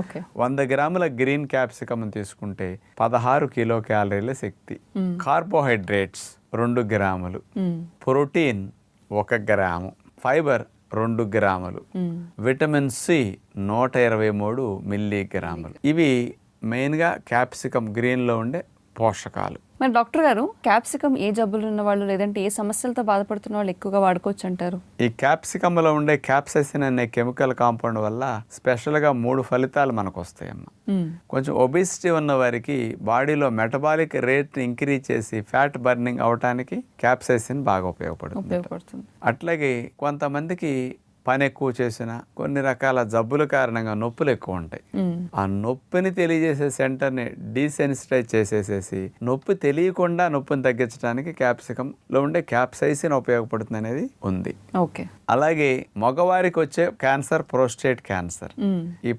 Okay. 100 గ్రాముల green capsicum తీసుకుంటే 16 kilo క్యాలరీల శక్తి. Carbohydrates 2 గ్రాములు, ప్రోటీన్ 1 గ్రాము, ఫైబర్ 2 గ్రాములు, విటమిన్ సి 123 మిల్లీగ్రాములు. ఇవి మెయిన్గా క్యాప్సికమ్ గ్రీన్లో ఉండే పోషకాలు. మరి డాక్టర్ గారు, క్యాప్సికమ్ ఏ జబ్బులు ఉన్న వాళ్ళు లేదంటే ఏ సమస్యలతో బాధపడుతున్న వాళ్ళు ఎక్కువగా వాడుకోవచ్చు అంటారు? ఈ క్యాప్సికమ్లో ఉండే క్యాప్సైసిన్ అనే కెమికల్ కాంపౌండ్ వల్ల స్పెషల్గా 3 ఫలితాలు మనకు వస్తాయమ్మా. కొంచెం ఒబిసిటీ ఉన్న వారికి బాడీలో మెటబాలిక్ రేట్ని ఇంక్రీజ్ చేసి ఫ్యాట్ బర్నింగ్ అవటానికి క్యాప్సైసిన్ బాగా ఉపయోగపడుతుంది. అట్లాగే కొంతమందికి పని ఎక్కువ చేసిన కొన్ని రకాల జబ్బుల కారణంగా నొప్పులు ఎక్కువ ఉంటాయి. ఆ నొప్పిని తెలియజేసే సెంటర్ని డీసెన్సిటైజ్ చేసేసేసి నొప్పి తెలియకుండా నొప్పిని తగ్గించడానికి క్యాప్సికంలో ఉండే క్యాప్సైసిన్ ఉపయోగపడుతుంది అనేది ఉంది. ఓకే. అలాగే మగవారికి వచ్చే క్యాన్సర్ ప్రోస్టేట్ క్యాన్సర్, ఈ